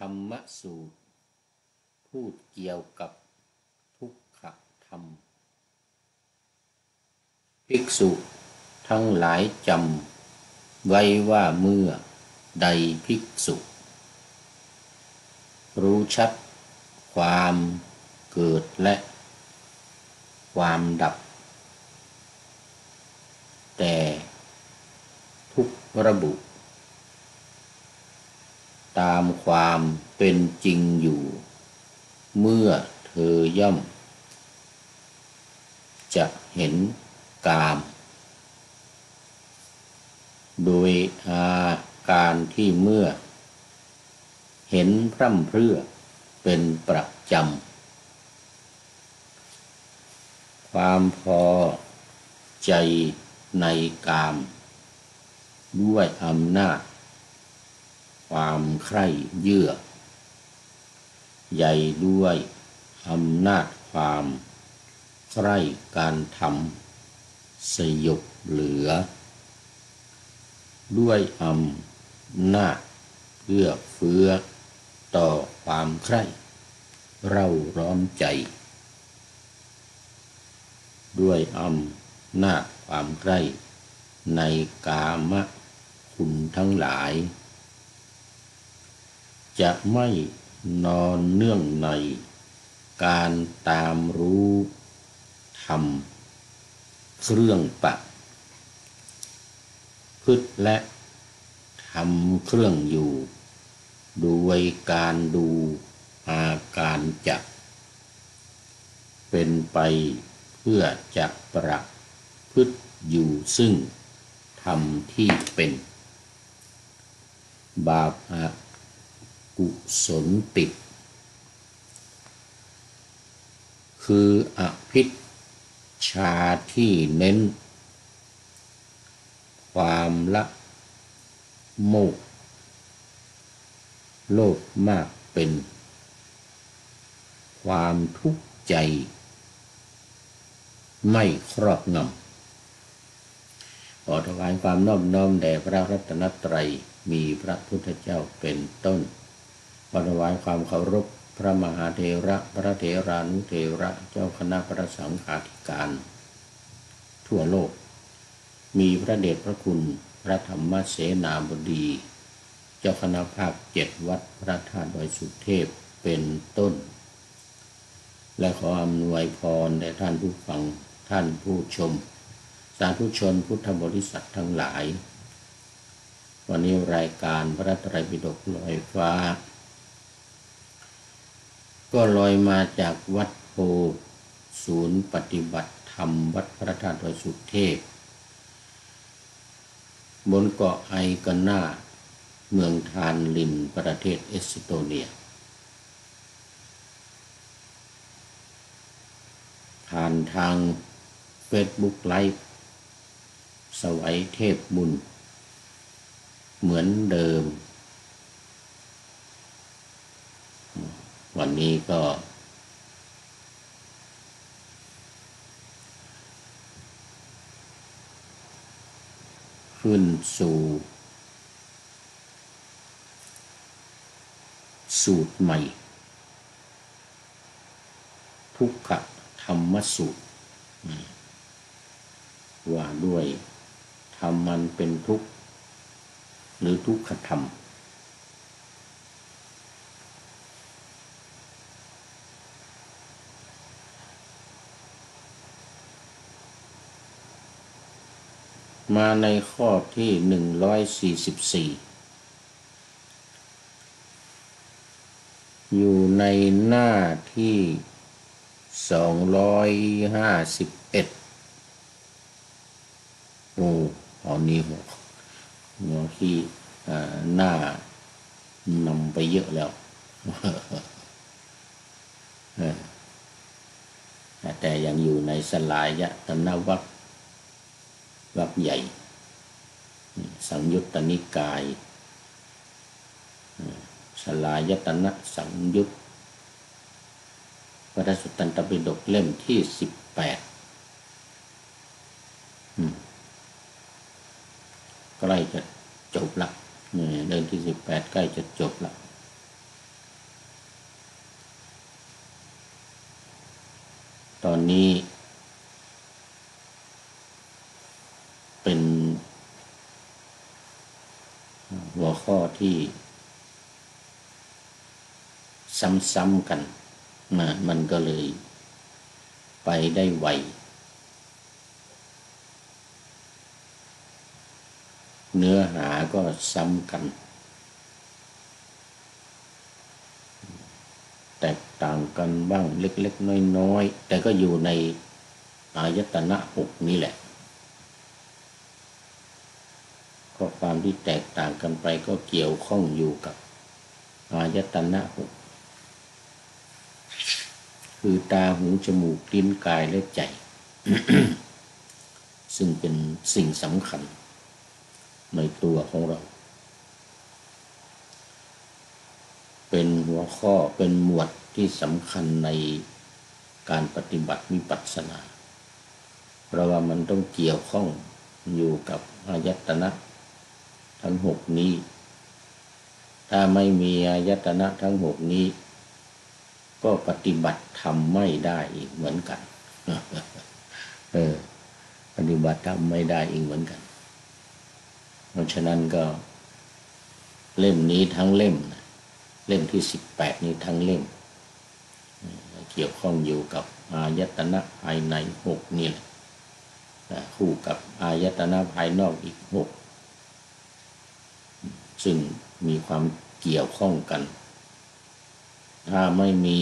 ธรรมสูตรพูดเกี่ยวกับทุกขธรรมภิกษุทั้งหลายจำไว้ว่าเมื่อใดภิกษุรู้ชัดความเกิดและความดับแต่ทุกระบุตามความเป็นจริงอยู่เมื่อเธอย่อมจะเห็นกามโดยอาการที่เมื่อเห็นพร่ำเพรื่อเป็นประจำความพอใจในกามด้วยอำนาจความใคร่เยื่อใยด้วยอำนาจความใคร่การทำสยบเหลือด้วยอำนาจเอื้อเฟื้อต่อความใคร่เร่าร้อนใจด้วยอำนาจความใคร่ในกามคุณทั้งหลายจะไม่นอนเนื่องในการตามรู้ธรรมเครื่องประพฤติและทำเครื่องอยู่โดยการดูอาการจักเป็นไปเพื่อจะประพฤติอยู่ซึ่งธรรมที่เป็นบาปอกุศลติดคืออภิชฌาที่เน้นความละโมบโลภมากเป็นความทุกข์ใจไม่ครอบงำขอถวายความนอบน้อมแด่พระรัตนตรัยมีพระพุทธเจ้าเป็นต้นขอถวายความเคารพพระมหาเถระพระเถรานุเถระเจ้าคณะพระสังฆาธิการทั่วโลกมีพระเดชพระคุณพระธรรมเสนาบดีเจ้าคณะภาค7วัดพระธาตุดอยสุเทพเป็นต้นและขออำนวยพรแด่ท่านผู้ฟังท่านผู้ชมสาธุชนพุทธบริษัททั้งหลายวันนี้รายการพระไตรปิฎกลอยฟ้าก็ลอยมาจากวัดโพศูนย์ปฏิบัติธรรมวัดพระธาตุดอยสุเทพบนเกาะไอกาน่าเมืองทานลินประเทศเอสโตเนียผ่านทางเฟซบุ๊กไลฟ์สวัยเทพบุญเหมือนเดิมวันนี้ก็ขึ้นสู่สูตรใหม่ทุกขธรรมสูตรว่าด้วยธรรมมันเป็นทุกข์หรือทุกขธรรมมาในข้อที่144อยู่ในหน้าที่251ตอนนี้หัวที่หน้านำไปเยอะแล้ว แต่ยังอยู่ในสลายตนะวรรคใหญ่สังยุตตนิกายสลายตนะสังยุตพระสุตตันตปิฎกเล่มที่18ใกล้จะจบละเล่มที่18ใกล้จะจบละ ตอนนี้เป็นหัวข้อที่ซ้ำๆกันมันก็เลยไปได้ไวเนื้อหาก็ซ้ำกันแตกต่างกันบ้างเล็กๆน้อยๆแต่ก็อยู่ในอายตนะหกนี่แหละข้อความที่แตกต่างกันไปก็เกี่ยวข้องอยู่กับอายตนะหกคือตาหูจมูกลิ้นกายและใจ ซึ่งเป็นสิ่งสำคัญในตัวของเราเป็นหัวข้อเป็นหมวดที่สำคัญในการปฏิบัติวิปัสสนาเพราะว่ามันต้องเกี่ยวข้องอยู่กับอายตนะทั้งหกนี้ถ้าไม่มีอายตนะทั้งหกนี้ก็ปฏิบัติธรรมไม่ได้อีกเหมือนกัน ปฏิบัติธรรมไม่ได้อีกเหมือนกันเพราะฉะนั้นก็เล่มนี้ทั้งเล่มเล่มที่18นี้ทั้งเล่มเกี่ยวข้องอยู่กับอายตนะภายใน6นี่แหละคู่กับอายตนะภายนอกอีก6ซึ่งมีความเกี่ยวข้องกันถ้าไม่มี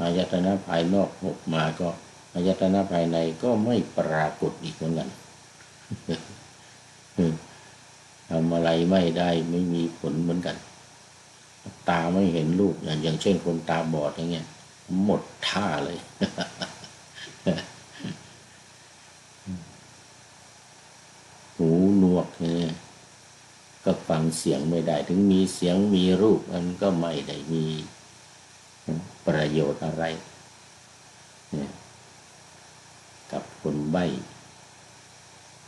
อายตนะภายนอก6มาก็อายตนะภายในก็ไม่ปรากฏอีกเหมือนกัน ทำอะไรไม่ได้ไม่มีผลเหมือนกันตาไม่เห็นรูปอย่างเช่นคนตาบอดอย่างเงี้ยหมดท่าเลย หูหนวกเนี่ยก็ฟังเสียงไม่ได้ถึงมีเสียงมีรูปมันก็ไม่ได้มีประโยชน์อะไรกับคนใบ้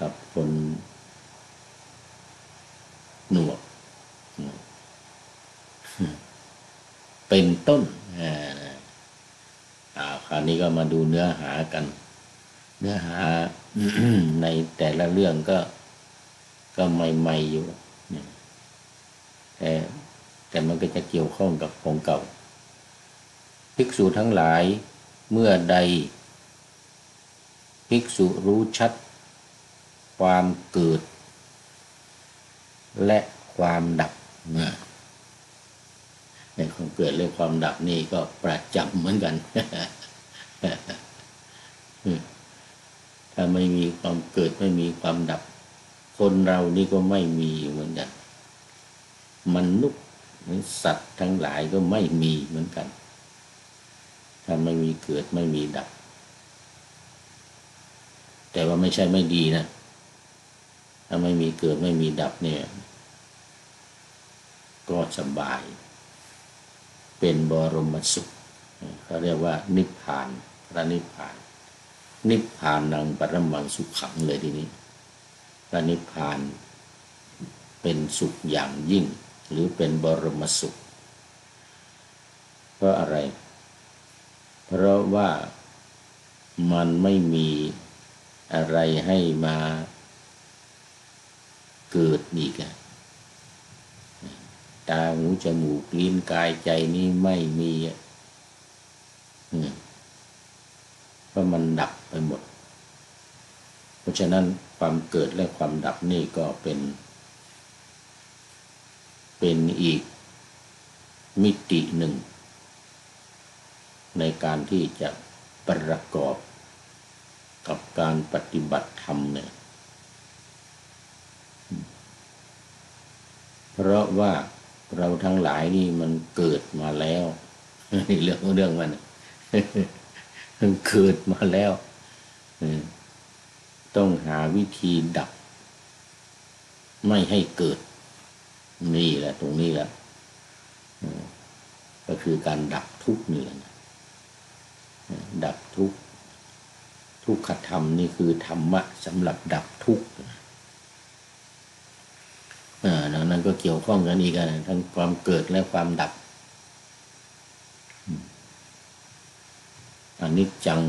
กับคนหนวกเป็นต้นคราวนี้ก็มาดูเนื้อหากันเนื้อหา ในแต่ละเรื่องก็ใหม่ๆอยู่แต่มันก็จะเกี่ยวข้องกับของเก่าภิกษุทั้งหลายเมื่อใดภิกษุรู้ชัดความเกิดและความดับในความเกิดและความดับนี่ก็ประจำเหมือนกัน ถ้าไม่มีความเกิดไม่มีความดับคนเรานี่ก็ไม่มีเหมือนกันมนุษย์สัตว์ทั้งหลายก็ไม่มีเหมือนกันถ้าไม่มีเกิดไม่มีดับแต่ว่าไม่ใช่ไม่ดีนะถ้าไม่มีเกิดไม่มีดับเนี่ยก็สบายเป็นบรมสุขเขาเรียกว่านิพพานพระนิพพานนิพพานังปรมังสุขขังเลยทีนี้พระนิพพานเป็นสุขอย่างยิ่งหรือเป็นบรมสุขเพราะอะไรเพราะว่ามันไม่มีอะไรให้มาเกิดอีกตาหูจมูกลิ้นกายใจนี้ไม่มีเพราะมันดับไปหมดเพราะฉะนั้นความเกิดและความดับนี่ก็เป็นอีกมิติหนึ่งในการที่จะประกอบกับการปฏิบัติธรรมเนี่ยเพราะว่าเราทั้งหลายนี่มันเกิดมาแล้วเรื่องมันเกิดมาแล้วต้องหาวิธีดับไม่ให้เกิดนี่แหละตรงนี้แหละก็คือการดับทุกข์นี่แหละดับทุกข์ทุกขธรรมนี่คือธรรมะสำหรับดับทุกข์ดังนั้นก็เกี่ยวข้องกันอีกทั้งความเกิดและความดับ นิจจัง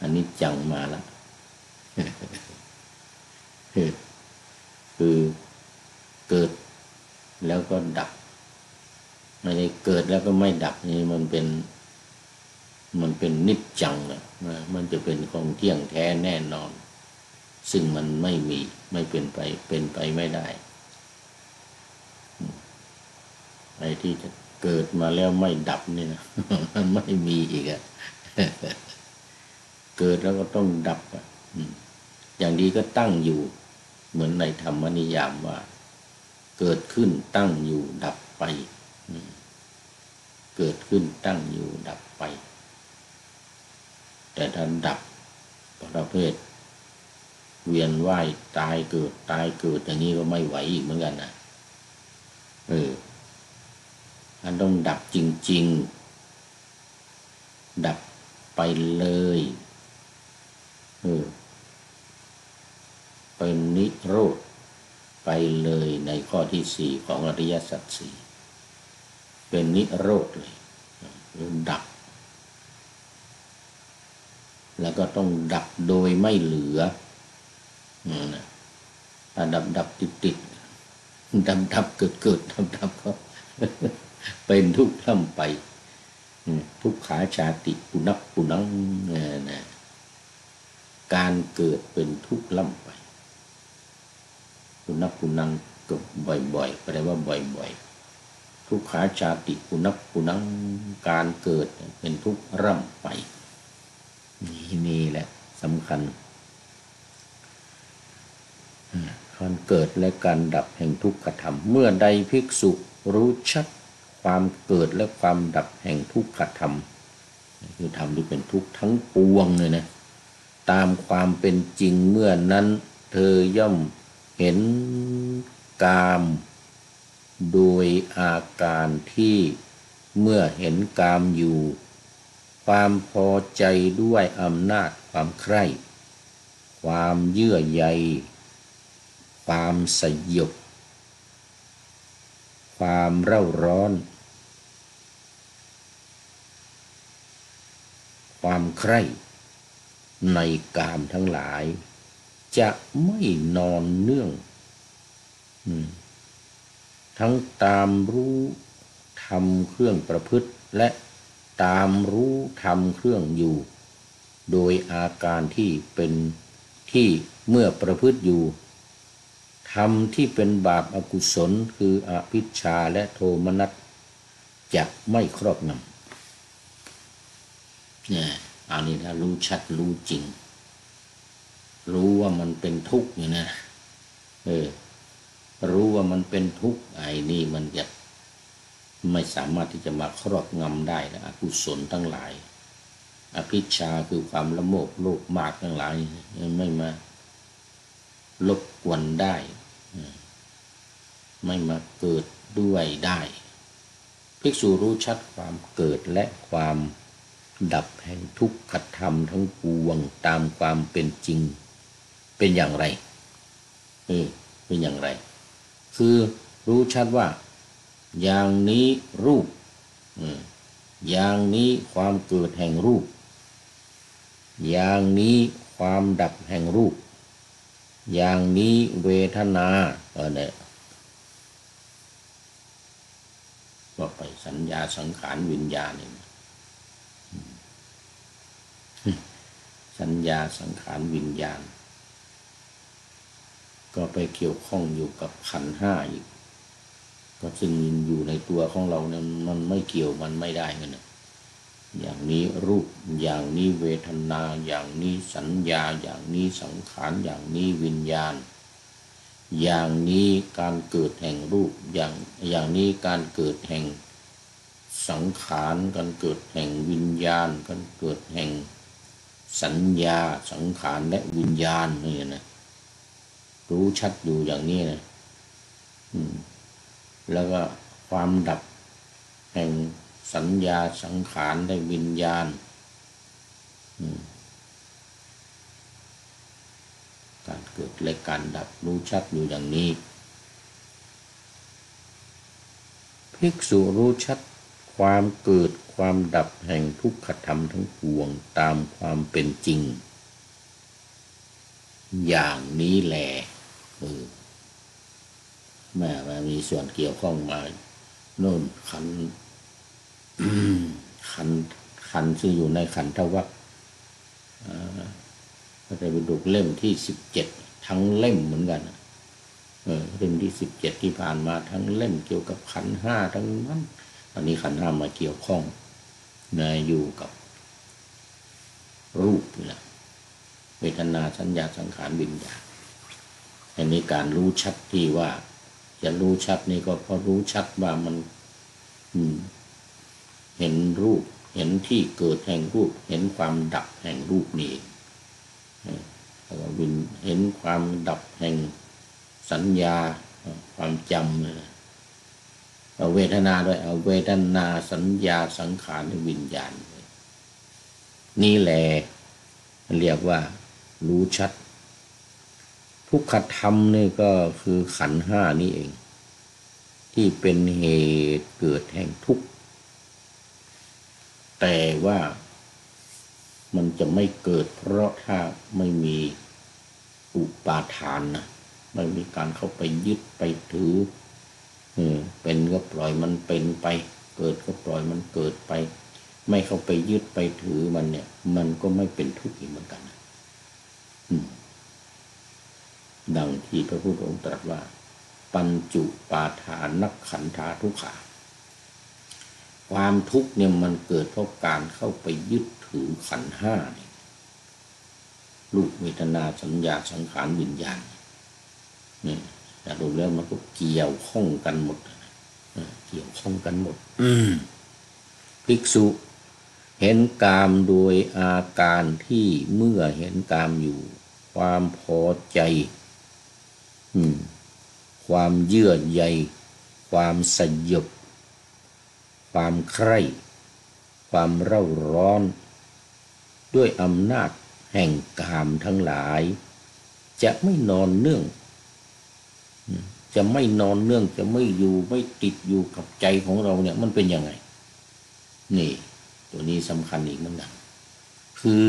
อนิจจังมาแล้วคือเกิดแล้วก็ดับไม่ได้เกิดแล้วก็ไม่ดับนี่มันเป็นนิจจังนะมันจะเป็นของเที่ยงแท้แน่นอนซึ่งมันไม่มีไม่เป็นไปไม่ได้ไอ้ที่จะเกิดมาแล้วไม่ดับนี่นะมันไม่มีอีกอะเกิดแล้วก็ต้องดับอะอย่างดีก็ตั้งอยู่เหมือนในธรรมนิยามว่าเกิดขึ้นตั้งอยู่ดับไปเกิดขึ้นตั้งอยู่ดับไปแต่ถ้าดับประเภทเวียนว่ายตายเกิดอย่างนี้ก็ไม่ไหวอีกเหมือนกันนะมันต้องดับจริงๆดับไปเลยเป็นนิโรธไปเลยในข้อที่สี่ของอริยสัจสี่เป็นนิโรธเลยดับแล้วก็ต้องดับโดยไม่เหลือถ้าดับติดดับเกิดดับก็เป็นทุกข์ล่ำไปทุกขาชาติปุนังนะการเกิดเป็นทุกข์ล่ำไปปุนังก็บ่อยๆแปลว่าบ่อยๆทุกขาชาติปุนังการเกิดเป็นทุกข์ร่ำไปนี่แหละสำคัญการเกิดและการดับแห่งทุกขธรรมเมื่อใดภิกษุรู้ชัดความเกิดและความดับแห่งทุกขธรรมคือธรรมที่เป็นทุกข์ทั้งปวงเลยนะตามความเป็นจริงเมื่อนั้นเธอย่อมเห็นกามโดยอาการที่เมื่อเห็นกามอยู่ความพอใจด้วยอำนาจความใคร่ความเยื่อใยความสยบความเร่าร้อนความใคร่ในกามทั้งหลายจะไม่นอนเนื่องทั้งตามรู้ทำเครื่องประพฤติและตามรู้ทำเครื่องอยู่โดยอาการที่เป็นที่เมื่อประพฤติอยู่ธรรมที่เป็นบาปอกุศลคืออภิชฌาและโทมนัสจะไม่ครอบงำเนี่ยอันนี้ถ้ารู้ชัดรู้จริงรู้ว่ามันเป็นทุกข์เนี่ยนะรู้ว่ามันเป็นทุกข์ไอ้นี่มันจะไม่สามารถที่จะมาครอบงำได้นะอกุศลทั้งหลายอภิชฌาคือความละโมบโลภมากทั้งหลายไม่มารบกวนได้ไม่มาเกิดด้วยได้ภิกษุรู้ชัดความเกิดและความดับแห่งทุกขธรรมทั้งปวงตามความเป็นจริงเป็นอย่างไรเป็นอย่างไรคือรู้ชัดว่าอย่างนี้รูปอย่างนี้ความเกิดแห่งรูปอย่างนี้ความดับแห่งรูปอย่างนี้เวทนาเนี่ยก็ไปสัญญาสังขารวิญญาณนี่สัญญาสังขารวิญญาณก็ไปเกี่ยวข้องอยู่กับขันธ์ห้าอีกก็ซึ่งอยู่ในตัวของเราเนี่ยมันไม่เกี่ยวมันไม่ได้กันนะอย่างนี้รูปอย่างนี้เวทนาอย่างนี้สัญญาอย่างนี้สังขารอย่างนี้วิญญาณอย่างนี้การเกิดแห่งรูปอย่างนี้การเกิดแห่งสังขารการเกิดแห่งวิญญาณการเกิดแห่งสัญญาสังขารและวิญญาณนี่นะรู้ชัดอยู่อย่างนี้นะแล้วก็ความดับแห่งสัญญาสังขารและวิญญาณการเกิดและการดับรู้ชัดอยู่อย่างนี้ภิกษุรู้ชัดค ความเกิดความดับแห่งทุกขธรรมทั้งปวงตามความเป็นจริงอย่างนี้แหละแม่มามีส่วนเกี่ยวข้องมาโน่นขันขันซึ่งอยู่ในขันธวรรคพระไตรปิฎกเล่มที่17ทั้งเล่มเหมือนกันเล่มที่17ที่ผ่านมาทั้งเล่มเกี่ยวกับขันธ์ห้าทั้งนั้นตอนนี้ขันธ์ห้ามาเกี่ยวข้องอยู่กับรูปนี่แหละเวทนาสัญญาสังขารวิญญาณอันนี้การรู้ชัดที่ว่าจะรู้ชัดนี่ก็เพราะรู้ชัดว่ามันเห็นรูปเห็นที่เกิดแห่งรูปเห็นความดับแห่งรูปนี่แล้วก็เห็นความดับแห่งสัญญาความจำเอาเวทนาด้วยเอาเวทนาสัญญาสังขารวิญญาณนี่แหละเรียกว่ารู้ชัดทุกขธรรมนี่ก็คือขันธ์ห้านี่เองที่เป็นเหตุเกิดแห่งทุกข์แต่ว่ามันจะไม่เกิดเพราะถ้าไม่มีอุปาทานนะไม่มีการเข้าไปยึดไปถือเป็นก็ปล่อยมันเป็นไปเกิดก็ปล่อยมันเกิดไปไม่เข้าไปยึดไปถือมันเนี่ยมันก็ไม่เป็นทุกข์อีกเหมือนกันดังที่พระพุทธองค์ตรัสว่าปัญจุปาทานักขันธาทุกขาความทุกข์เนี่ยมันเกิดเพราะการเข้าไปยึดถือขันธ์ห้านี่รูปเวทนาสัญญาสังขารวิญญาณนี่แต่ดูแล้วมันก็เกี่ยวข้องกันหมดเกี่ยวข้องกันหมดภิกษุเห็นกามโดยอาการที่เมื่อเห็นกามอยู่ความพอใจความเยื่อใยความสยบความใคร่ความเร่าร้อนด้วยอำนาจแห่งกามทั้งหลายจะไม่นอนเนื่องจะไม่นอนเนื่องจะไม่อยู่ไม่ติดอยู่กับใจของเราเนี่ยมันเป็นยังไงนี่ตัวนี้สำคัญอีกเหมือนกันคือ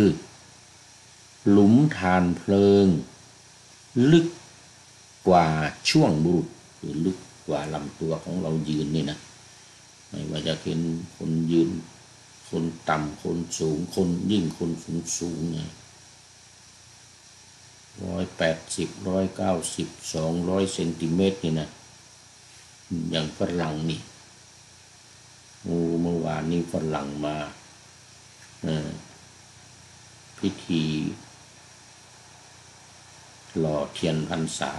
หลุมฐานเพลิงลึกกว่าช่วงบุรุษหรือลึกกว่าลำตัวของเรายืนนี่นะไม่ว่าจะเป็นคนยืนคนต่ำคนสูงคนยิ่งคนสูงเนี่ย180 190 200 เซนติเมตรนี่นะอย่างฝรั่งนี่เมื่อวานนี้ฝรั่งมาพิธีหล่อเทียนพรรษา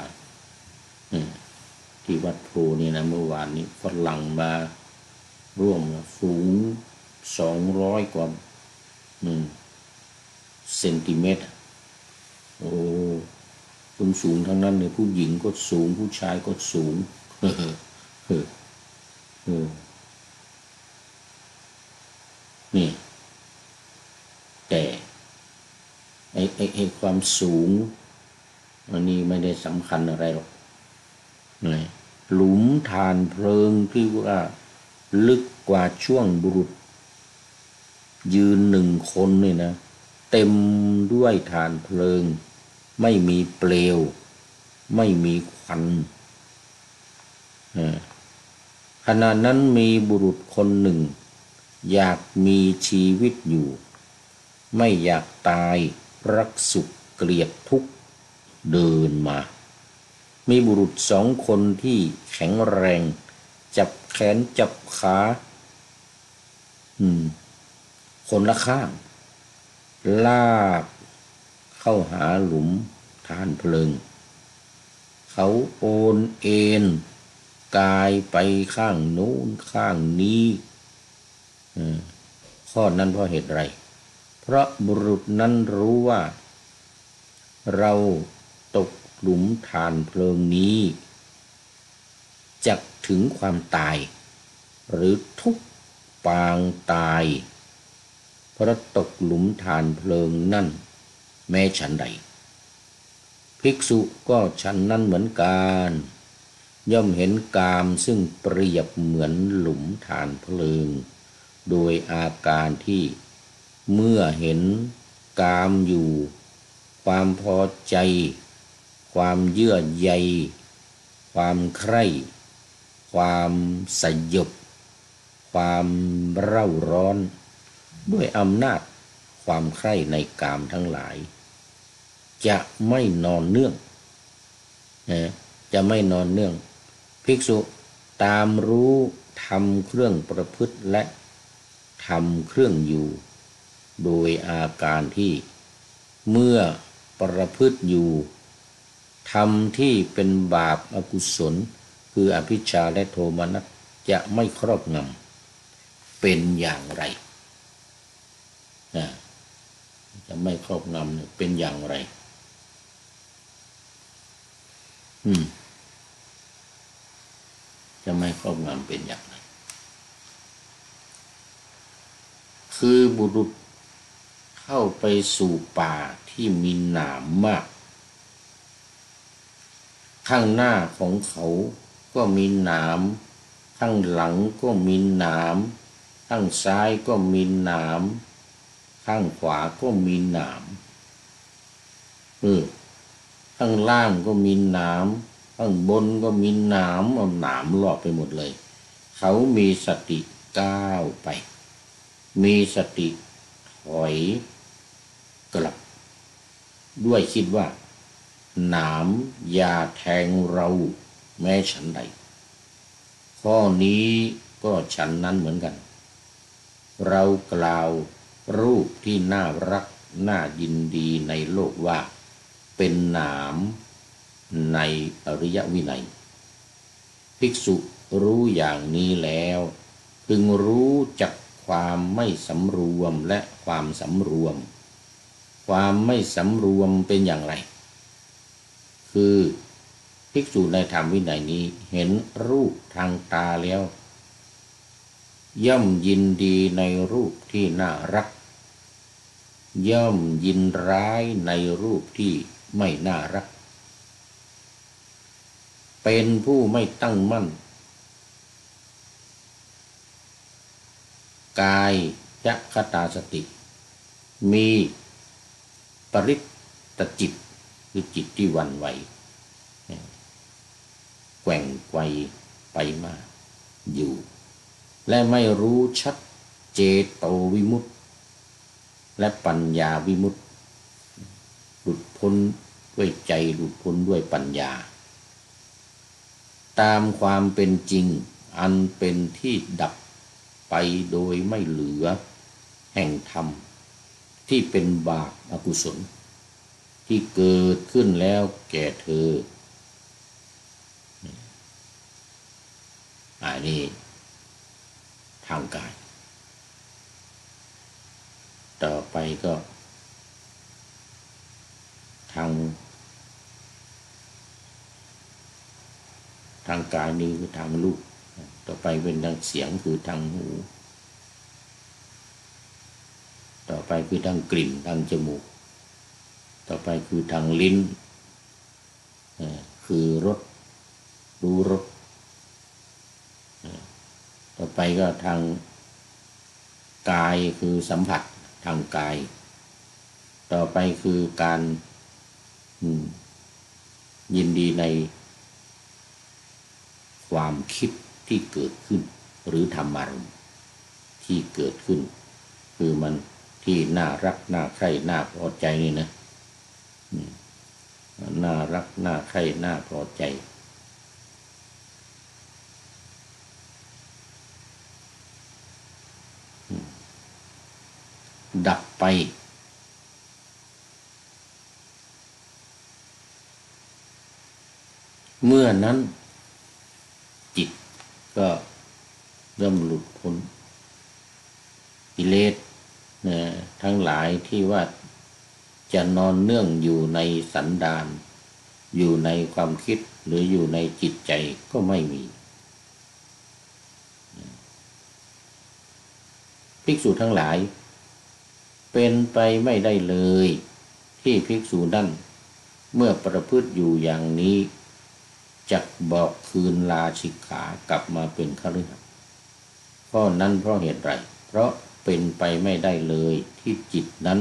ที่วัดโพนี่นะเมื่อวานนี้ฝรั่งมาร่วมสูง200 กว่าเซนติเมตรคนสูงทั้งนั้นเลยผู้หญิงก็สูงผู้ชายก็สูงนี่แต่ไอ้ความสูงอันนี้ไม่ได้สำคัญอะไรหรอกหลุมฐานเพลิงที่ว่าลึกกว่าช่วงบุรุษยืน1 คนนี่นะเต็มด้วยฐานเพลิงไม่มีเปลวไม่มีควันขณะนั้นมีบุรุษคนหนึ่งอยากมีชีวิตอยู่ไม่อยากตายรักสุขเกลียดทุกข์เดินมามีบุรุษ2 คนที่แข็งแรงจับแขนจับขาคนละข้างลากเข้าหาหลุมฐานเพลิงเขาโอนเอ็นกายไปข้างโน้นข้างนี้ข้อนั้นเพราะเหตุไรเพราะบุรุษนั้นรู้ว่าเราตกหลุมฐานเพลิงนี้จะถึงความตายหรือทุกปางตายเพราะตกหลุมฐานเพลิงนั่นแม้ฉันใดภิกษุก็ฉันนั้นเหมือนกันย่อมเห็นกามซึ่งเปรียบเหมือนหลุมฐานเพลิง โดยอาการที่เมื่อเห็นกามอยู่ความพอใจความเยื่อใยความใคร่ความสยบความเร่าร้อนด้วยอำนาจความใคร่ในกามทั้งหลายจะไม่นอนเนื่องจะไม่นอนเนื่องภิกษุตามรู้ทำเครื่องประพฤติและทำเครื่องอยู่โดยอาการที่เมื่อประพฤติอยู่ทำที่เป็นบาปอกุศลคืออภิชฌาและโทมนัสจะไม่ครอบงำเป็นอย่างไรจะไม่ครอบงำเป็นอย่างไรจะไม่ครอบงำเป็นอย่างไรคือบุรุษเข้าไปสู่ป่าที่มีหนามมากข้างหน้าของเขาก็มีหนามข้างหลังก็มีหนามข้างซ้ายก็มีหนามข้างขวาก็มีหนามข้างล่างก็มีหนามข้างบนก็มีหนามเอาหนามรอบไปหมดเลยเขามีสติก้าวไปมีสติถอยกลับด้วยคิดว่าหนามอย่าแทงเราแม้ฉันใดข้อนี้ก็ฉันนั้นเหมือนกันเรากล่าวรูปที่น่ารักน่ายินดีในโลกว่าเป็นหนามในอริยวินัยภิกษุรู้อย่างนี้แล้วพึงรู้จักความไม่สำรวมและความสำรวมความไม่สำรวมเป็นอย่างไรคือภิกษุในธรรมวินัยนี้เห็นรูปทางตาแล้วย่อมยินดีในรูปที่น่ารักย่อมยินร้ายในรูปที่ไม่น่ารักเป็นผู้ไม่ตั้งมั่นกายยคตาสติมีปริตตจิตคือจิตที่หวั่นไหวแกว่งไกวไปมาอยู่และไม่รู้ชัดเจโตวิมุตติและปัญญาวิมุตติหลุดพ้นด้วยใจหลุดพ้นด้วยปัญญาตามความเป็นจริงอันเป็นที่ดับไปโดยไม่เหลือแห่งธรรมที่เป็นบาปอกุศลที่เกิดขึ้นแล้วแก่เธออันนี้ทางกายต่อไปก็ทางกายนี้คือทางรูปต่อไปเป็นทางเสียงคือทางหูต่อไปคือทางกลิ่นทางจมูกต่อไปคือทางลิ้นคือรสรู้รสต่อไปก็ทางกายคือสัมผัสทางกายต่อไปคือการยินดีในความคิดที่เกิดขึ้นหรือธรรมารมณ์ที่เกิดขึ้นคือมันที่น่ารักน่าใคร่น่าพอใจนี่นะน่ารักน่าใคร่น่าพอใจดับไปเมื่อนั้นจิตก็เริ่มหลุดพ้นกิเลสทั้งหลายที่ว่าจะนอนเนื่องอยู่ในสันดานอยู่ในความคิดหรืออยู่ในจิตใจก็ไม่มีภิกษุทั้งหลายเป็นไปไม่ได้เลยที่ภิกษุนั้นเมื่อประพฤติอยู่อย่างนี้จักบอกคืนลาสิกขากลับมาเป็นคฤหัสถ์ข้อนั้นเพราะเหตุไร เพราะเป็นไปไม่ได้เลยที่จิตนั้น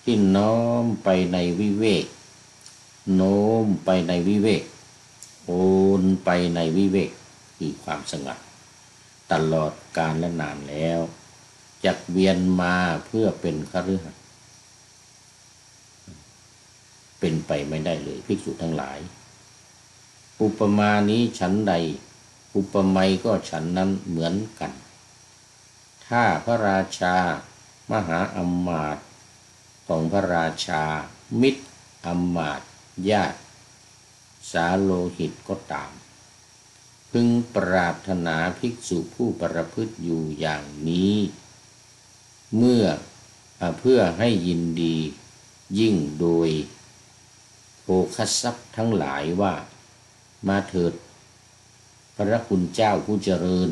ที่น้อมไปในวิเวกโน้มไปในวิเวกโอนไปในวิเวกคือความสงัดตลอดกาลและนานแล้วจักเวียนมาเพื่อเป็นคฤหัสถ์เป็นไปไม่ได้เลยภิกษุทั้งหลายอุปมานี้ฉันใดอุปไมยก็ฉันนั้นเหมือนกันถ้าพระราชามหาอมาตย์ของพระราชามิตรอมาตย์ญาติสาโลหิตก็ตามพึงปรารถนาภิกษุผู้ประพฤติอยู่อย่างนี้เพื่อให้ยินดียิ่งโดยโภคทรัพย์ทั้งหลายว่ามาเถิดพระคุณเจ้าผู้เจริญ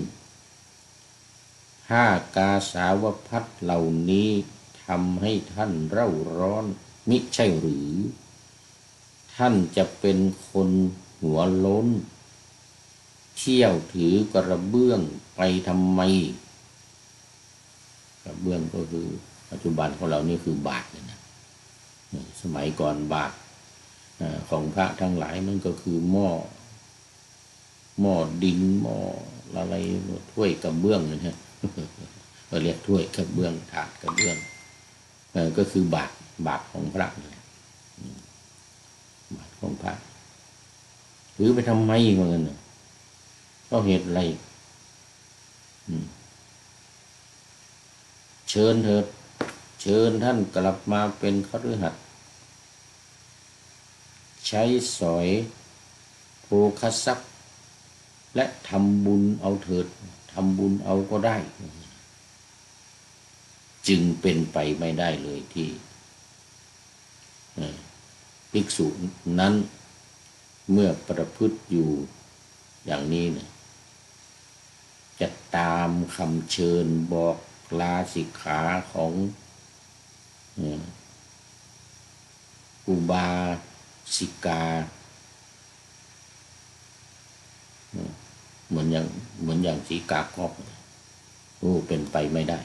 ถ้ากาสาวพัสเหล่านี้ทำให้ท่านเร่าร้อนมิใช่หรือท่านจะเป็นคนหัวโล้นเที่ยวถือกระเบื้องไปทำไมกระเบื้องก็คือปัจจุบันของเรานี่คือบาทนะสมัยก่อนบาทของพระทั้งหลายนั่นก็คือหม้อดินหม้ออะไรถ้วยกระเบื้องนะฮะเราเรียกถ้วยกระเบื้องถาดกระเบื้องก็คือบาทของพระนะบาทของพระถือไปทำไมเหมือนกันก็เหตุอะไรเชิญเถิดเชิญท่านกลับมาเป็นคฤหัสถ์ใช้สอยโภคทรัพย์และทำบุญเอาเถิดทำบุญเอาก็ได้จึงเป็นไปไม่ได้เลยที่ภิกษุนั้นเมื่อประพฤติอยู่อย่างนี้เนี่ยจะตามคำเชิญบอกลาสิกขาของอุบาสิกาเหมือนอย่างสีกากอกเป็นไปไม่ได้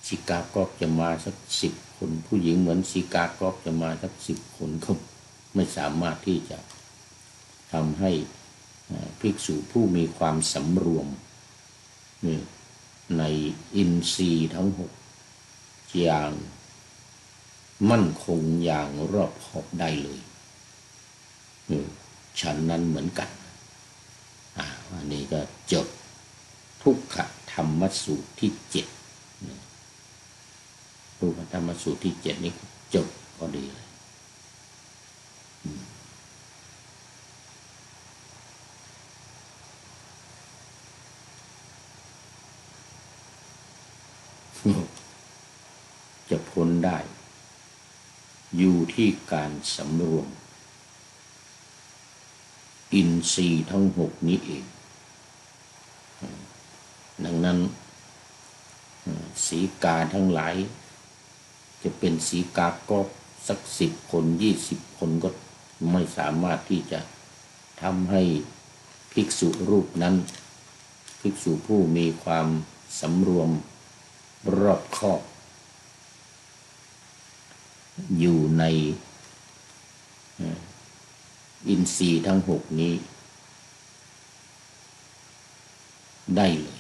สีกากอกจะมาสัก10 คนผู้หญิงเหมือนสีกากอกจะมาสัก10 คนก็ไม่สามารถที่จะทำให้ภิกษุผู้มีความสำรวมในอินทรีย์ทั้ง6อย่างมั่นคงอย่างรอบขอบได้เลยฉันนั้นเหมือนกันอันนี้ก็จบทุกขธรรมสูตรที่7ทุกขธรรมสูตรที่7นี้จบพอดีเลยจะพ้นได้อยู่ที่การสำรวมอินทรีย์ทั้ง6นี้เองดังนั้นสีกาทั้งหลายจะเป็นสีกากอกสัก10 คน20 คนก็ไม่สามารถที่จะทำให้ภิกษุรูปนั้นภิกษุผู้มีความสำรวมรอบคอบอยู่ในอินทรีย์ทั้ง6นี้ได้เลย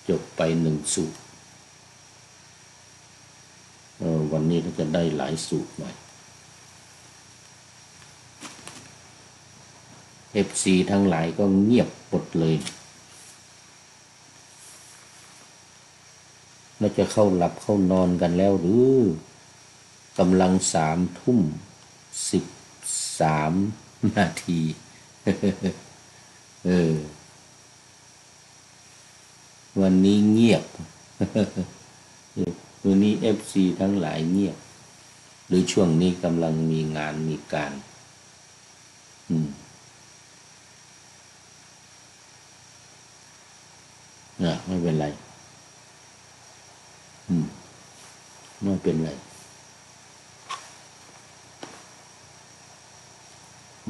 จบไป1 สูตรวันนี้เราจะได้หลายสูตรหน่อย FC ทั้งหลายก็เงียบหมดเลยเราจะเข้าหลับเข้านอนกันแล้วหรือกำลัง3:13 นาที วันนี้เงียบ วันนี้ FC ทั้งหลายเงียบหรือช่วงนี้กำลังมีงานมีการไม่เป็นไรไม่เป็นไร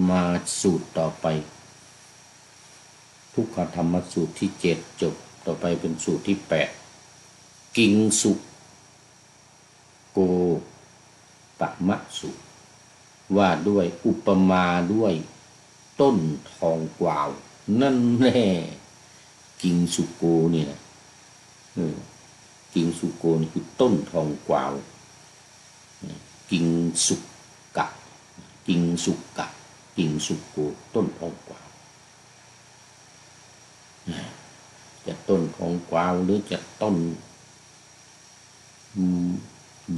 มาสูตรต่อไป ทุกขธรรมสูตรที่7จบต่อไปเป็นสูตรที่8กิงสุโกปะมะสุว่าด้วยอุปมาด้วยต้นทองกวาวนั่นแน่กิงสุโกนี่นะกิงสุโกนี่คือต้นทองกวาวกิงสุกะกิงสุกะกิงสุโกต้นทองกวาวจะต้นทองกวาวหรือจะต้น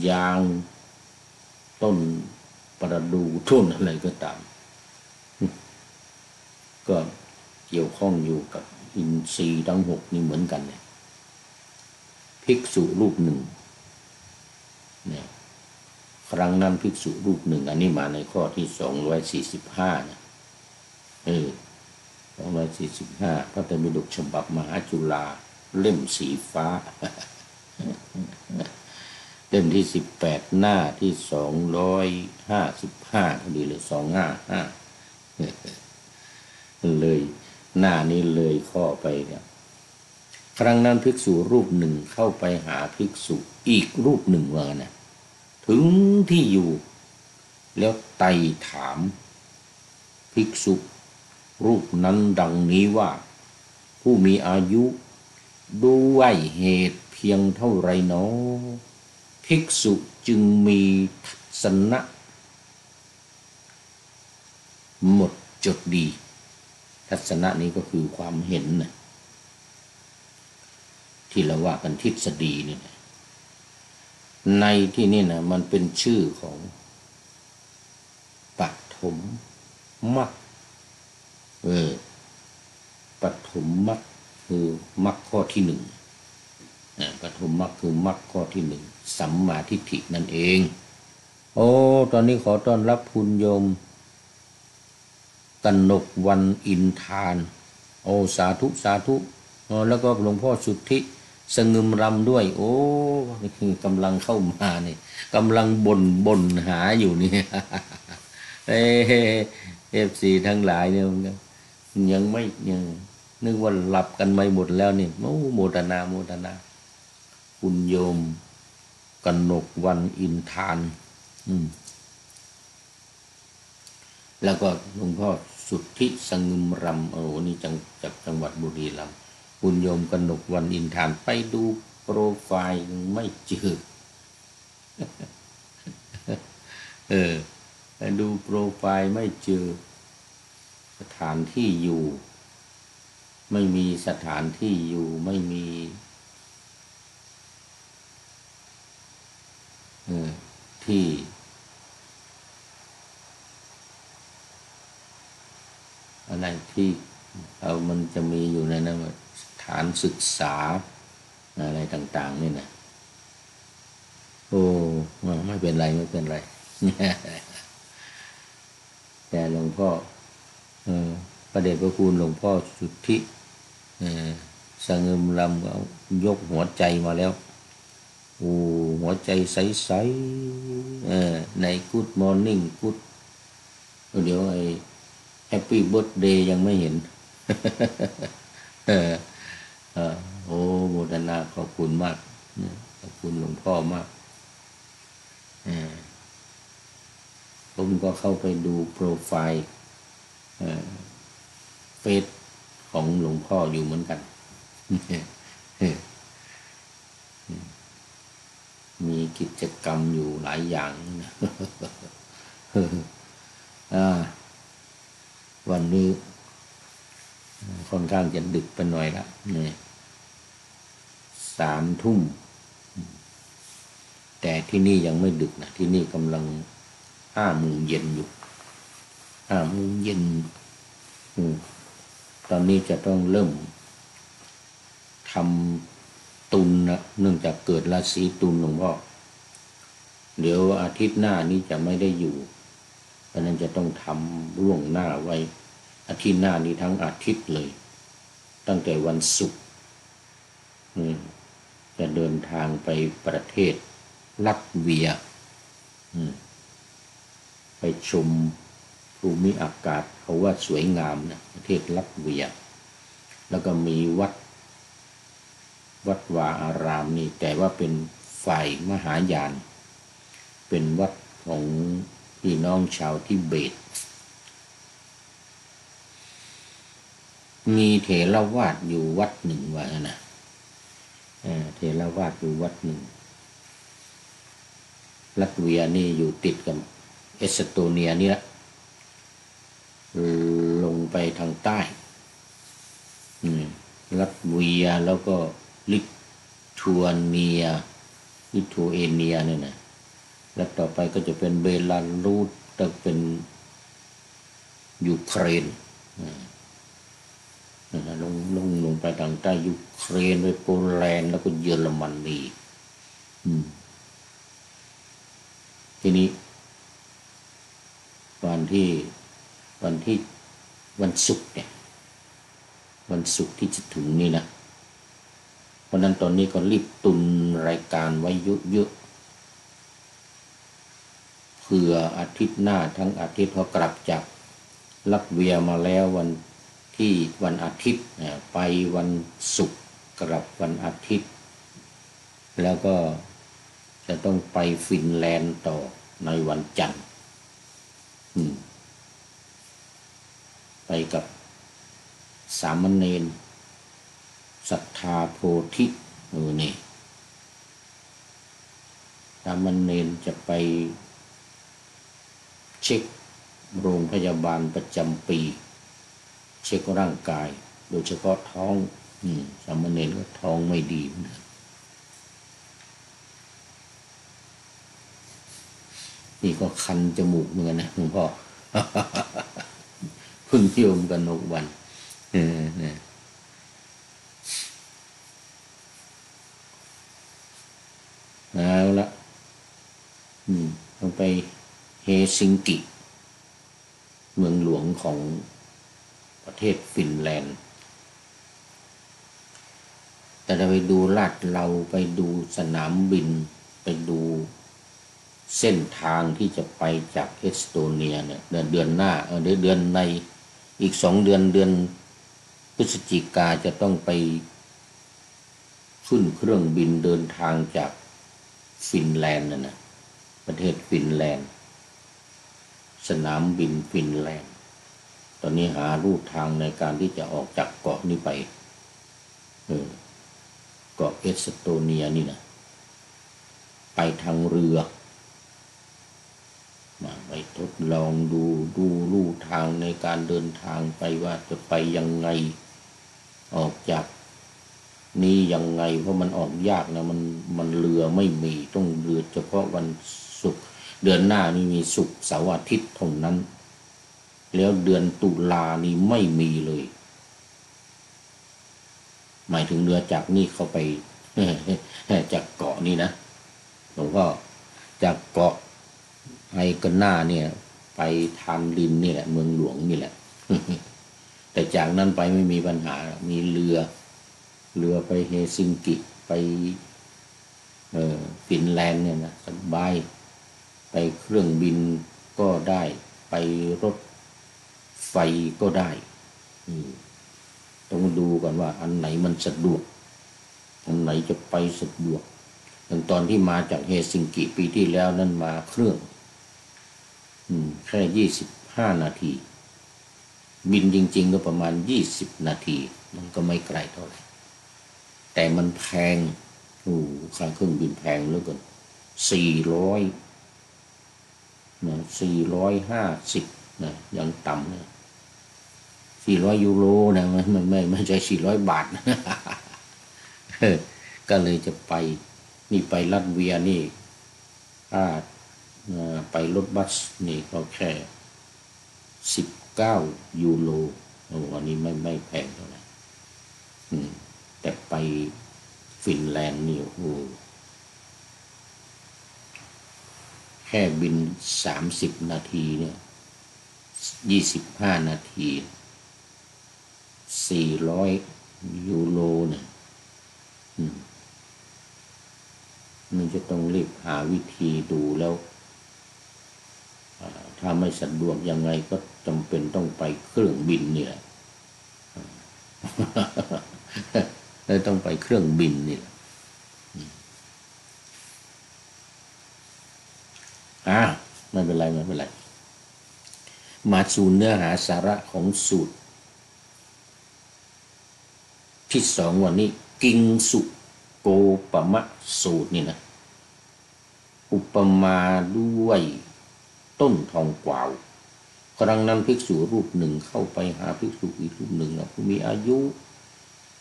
ยางต้นประดู่ต้นอะไรก็ตามก็เกี่ยวข้องอยู่กับอินทรีย์ทั้ง6นี่เหมือนกันเนี่ยภิกษุรูปหนึ่งเนี่ยครั้งนั้นภิกษุรูปหนึ่งอันนี้มาในข้อที่245นะ245พระไตรปิฎกฉบับมหาจุฬาเล่มสีฟ้าเล่มที่18หน้าที่255พอดีเลย255เลยหน้านี้เลยข้อไปเนี่ยครั้งนั้นภิกษุรูปหนึ่งเข้าไปหาภิกษุอีกรูปหนึ่งว่านะถึงที่อยู่แล้วไต่ถามภิกษุรูปนั้นดังนี้ว่าผู้มีอายุด้วยเหตุเพียงเท่าไรหนอภิกษุจึงมีทัศนะหมดจดดีทัศนะนี้ก็คือความเห็นนะที่เราว่ากันทฤษฎีนี่นะในที่นี่นะมันเป็นชื่อของปฐมมรรคปฐมมรรคคือมรรคข้อที่1ปฐมมรรคคือมรรคข้อที่1สัมมาทิฏฐินั่นเองโอ้ตอนนี้ขอต้อนรับคุณโยมกนกวันอินทานโอ้สาธุสาธุแล้วก็หลวงพ่อสุทธิสงึมรำด้วยโอ้นี่คือกำลังเข้ามาเนี่ยกำลังบ่นหาอยู่นี่FC ทั้งหลายเนี่ยยังไม่ยังนึกว่าหลับกันไม่หมดแล้วนี่โมทนาคุณโยมกนกวันอินทานแล้วก็หลวงพ่อสุทธิสงึมรำโอ้นี่จากจังหวัดบุรีรัมย์คุณโยมกนกวันอินทานไปดูโปรไฟล์ไม่เจอไปดูโปรไฟล์ไม่เจอสถานที่อยู่ไม่มีสถานที่อยู่ไม่มีที่อะไรที่มันจะมีอยู่ในนั้นสถานศึกษาอะไรต่างๆนี่นะโอ้ไม่เป็นไรแต่หลวงพ่อพระเดชพระคุณหลวงพ่อสุทธิสงึมรำก็ยกหัวใจมาแล้วโอ้หัวใจใสๆใน Good Morning Good เดี๋ยวไอ้ Happy Birthday ยังไม่เห็นโอ้โมทนาขอบคุณมากขอบคุณหลวงพ่อมากผมก็เข้าไปดูโปรไฟล์เฟซของหลวงพ่ออยู่เหมือนกันมีกิจกรรมอยู่หลายอย่างนะวันนี้ค่อนข้างจะดึกไปหน่อยละเนี่ย3 ทุ่มแต่ที่นี่ยังไม่ดึกนะที่นี่กำลัง5 โมงเย็นอยู่5 โมงเย็นตอนนี้จะต้องเริ่มทำตุลนะเนื่องจากเกิดราศีตุลหลวงพ่อเดี๋ยวอาทิตย์หน้านี้จะไม่ได้อยู่เพราะนั้นจะต้องทำล่วงหน้าไว้อาทิตย์หน้านี้ทั้งอาทิตย์เลยตั้งแต่วันศุกร์จะเดินทางไปประเทศลัตเวียไปชมภูมิอากาศเขาว่าสวยงามนะประเทศลัตเวีย แล้วก็มีวัดวาอารามนี่แต่ว่าเป็นฝ่ายมหายาน เป็นวัดของพี่น้องชาวทิเบตมีเถรวาทอยู่วัดหนึ่งว่านะเถรวาทอยู่วัดหนึ่งลัตเวียนี่อยู่ติดกับเอสโตเนียนี่ละลงไปทางใต้ลัตเวียแล้วก็ลิทัวเนียเนี่ยนะแล้วต่อไปก็จะเป็นเบลารุสจะเป็นยูเครนลงไปทางใต้ยูเครนไปโปแลนด์แล้วก็เยอรมนีทีนี้วันศุกร์เนี่ยวันศุกร์ที่จะถึงนี่นะเพราะนั้นตอนนี้ก็รีบตุนรายการไว้เยอะๆเผื่ออาทิตย์หน้าทั้งอาทิตย์เขากลับจากลัตเวียมาแล้ววันอาทิตย์ไปวันศุกร์กลับวันอาทิตย์แล้วก็จะต้องไปฟินแลนด์ต่อในวันจันทร์ไปกับสามเณรศรัทธาโพธินี่สามเณรจะไปเช็คโรงพยาบาลประจำปีเช็คร่างกายโดยเฉพาะท้องสามเณรก็ท้องไม่ดีนี่ก็คันจมูกเหมือนกันนะหลวงพ่อ เพิ่งโยมกัน6 วันเอาละต้องไปเฮซิงกิเมืองหลวงของประเทศฟินแลนด์แต่เราไปดูลาดเราไปดูสนามบินไปดูเส้นทางที่จะไปจากเอสโตเนียเนี่ยเดือนหน้าเดือนในอีก2 เดือนพฤศจิกาจะต้องไปขึ้นเครื่องบินเดินทางจากฟินแลนด์นะประเทศฟินแลนด์สนามบินฟินแลนด์ตอนนี้หารูทางในการที่จะออกจากเกาะนี้ไปเกาะเอสโตเนียนี่นะไปทางเรือมาไปทดลองดูลู่ทางในการเดินทางไปว่าจะไปยังไงออกจากนี่ยังไงเพราะมันออกยากนะมันเรือไม่มีต้องเรือเฉพาะวันศุกร์เดือนหน้านี่มีศุกร์เสาร์อาทิตย์เท่านั้นแล้วเดือนตุลานี่ไม่มีเลยหมายถึงเรือจากนี่เข้าไปจากเกาะนี่นะหลวงพ่อจากเกาะไฮกาน่าเนี่ยไปทานลินนี่แหละเมืองหลวงนี่แหละ แต่จากนั้นไปไม่มีปัญหามีเรือไปเฮซิงกิไปฟินแลนด์เนี่ยนะสบายไปเครื่องบินก็ได้ไปรถไฟก็ได้ต้องดูก่อนว่าอันไหนมันสะดวกอันไหนจะไปสะดวกอย่างตอนที่มาจากเฮซิงกิปีที่แล้วนั่นมาเครื่องแค่25 นาทีบินจริงๆก็ประมาณ20 นาทีมันก็ไม่ไกลเท่าไหร่แต่มันแพงค่าเครื่องบินแพงเหลือเกิน400นะ450นะยังต่ำนะ400 ยูโรนะไม่ใช่400 บาทนะ ก็เลยจะไปนี่ไปลัตเวียนี่ถ้าไปรถบัสนี่ก็แค่19 ยูโรวันนี้ไม่แพงเท่าไหร่แต่ไปฟินแลนด์นี่แค่บิน30 นาทีเนี่ย25 นาที400 ยูโรเนี่ยมันจะต้องรีบหาวิธีดูแล้วถ้าไม่สะดวกยังไงก็จำเป็นต้องไปเครื่องบินเนี่ย เลยต้องไปเครื่องบินนี่ไม่เป็นไรไม่เป็นไรมาสู่เนื้อหาสาระของสูตรที่สองวันนี้กิงสุโกปมะสูตรนี่นะอุปมาด้วยต้นทองกวาวครั้งนั้นภิกษุรูปหนึ่งเข้าไปหาภิกษุอีกรูปหนึ่งผู้มีอายุ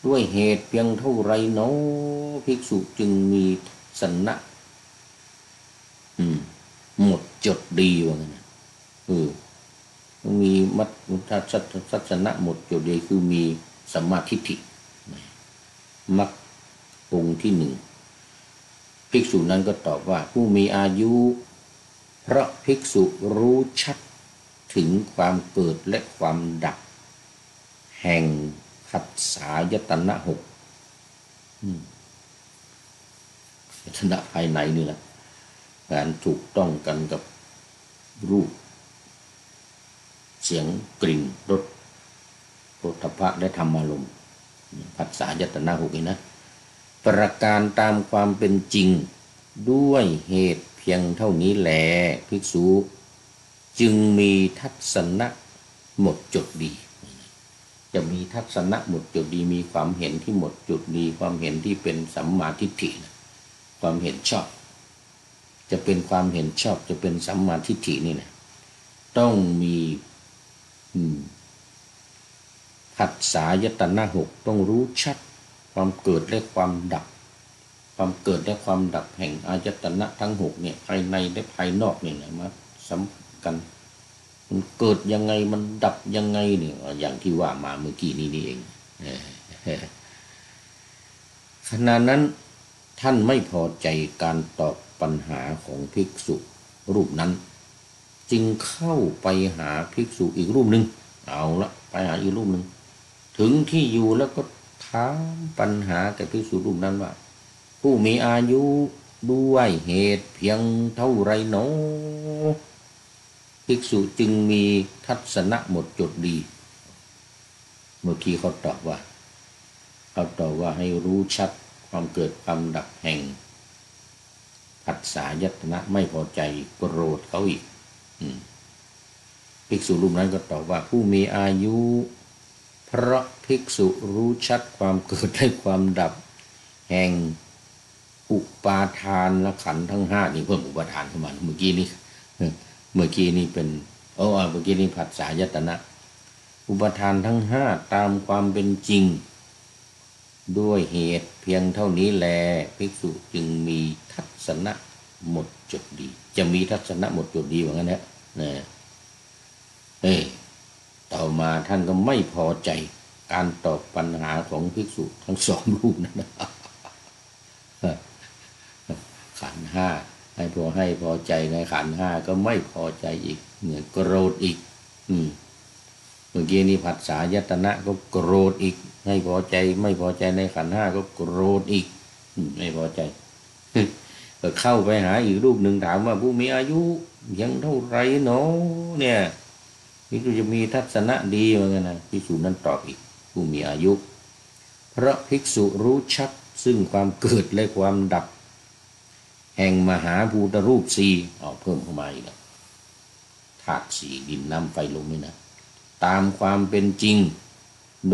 ด้วยเหตุเพียงเท่าไรเนาะภิกษุจึงมีสนะหมดจดดีว่างั้นมีมัตทัศนะหมดจดดีคือมีสัมมาทิฏฐิมรรคองค์ที่หนึ่งภิกษุนั้นก็ตอบว่าผู้มีอายุเพราะภิกษุรู้ชัดถึงความเกิดและความดับแห่งผัสสะยตนะหกยตนะภายในนี่แหละการถูกต้องกันกับรูปเสียงกลิ่นรสโผฏฐัพพะและธรรมารมณ์ผัสสะยตนะหกนี่นะประการตามความเป็นจริงด้วยเหตุเพียงเท่านี้แลภิกษุจึงมีทัศนะหมดจดดีจะมีทัศนะหมดจดดีมีความเห็นที่หมดจดดีความเห็นที่เป็นสัมมาทิฏฐิความเห็นชอบจะเป็นความเห็นชอบจะเป็นสัมมาทิฏฐินี่นะต้องมีผัสสะยตนะหกต้องรู้ชัดความเกิดและความดับความเกิดและความดับแห่งอายตนะทั้งหกเนี่ยภายในและภายนอกเนี่ยนะมาสัมพันธ์กันมันเกิดยังไงมันดับยังไงเนี่ยอย่างที่ว่ามาเมื่อกี้นี้นี่เองขณะนั้นท่านไม่พอใจการตอบปัญหาของภิกษุรูปนั้นจึงเข้าไปหาภิกษุอีกรูปหนึ่งเอาละไปหาอีกรูปหนึ่งถึงที่อยู่แล้วก็ถามปัญหาแก่ภิกษุรูปนั้นว่าผู้มีอายุด้วยเหตุเพียงเท่าไรหนอภิกษุจึงมีทัศนะหมดจดดีเมื่อกี้เขาตอบว่าให้รู้ชัดความเกิดความดับแห่งผัสสะยตนะไม่พอใจโกรธเขาอีกภิกษุรูปนั้นก็ตอบว่าผู้มีอายุเพราะภิกษุรู้ชัดความเกิดและความดับแห่งอุปาทานและขันธ์ทั้งห้านี่เพิ่มอุปาทานเข้ามาเมื่อกี้นี้เป็นเมื่อกี้นี้ผัสสะยตนะอุปาทานทั้งห้าตามความเป็นจริงด้วยเหตุเพียงเท่านี้แลภิกษุจึงมีทัศนะหมดจดดีจะมีทัศนะหมดจดดีว่างั้นนะต่อมาท่านก็ไม่พอใจการตอบปัญหาของภิกษุทั้งสองรูปนั้นขันธ์ห้าให้พอใจในขันธ์ห้าก็ไม่พอใจอีกเนี่ยโกรธอีกเมื่อกี้นี้ผัสสะยตนะก็โกรธอีกให้พอใจไม่พอใจในขันธ์ห้าก็โกรธอีกไม่พอใจก็เข้าไปหาอีกรูปหนึ่งถามว่าผู้มีอายุยังเท่าไรเนาะเนี่ยภิกษุจะมีทัศนะดีเหมือนกันนะภิกษุนั้นตอบอีกผู้มีอายุเพราะภิกษุรู้ชัดซึ่งความเกิดและความดับแห่งมหาภูตรูปสี่เพิ่มเข้ามาอีกแล้วธาตุสี่ดินน้ำไฟลมนี่นะตามความเป็นจริง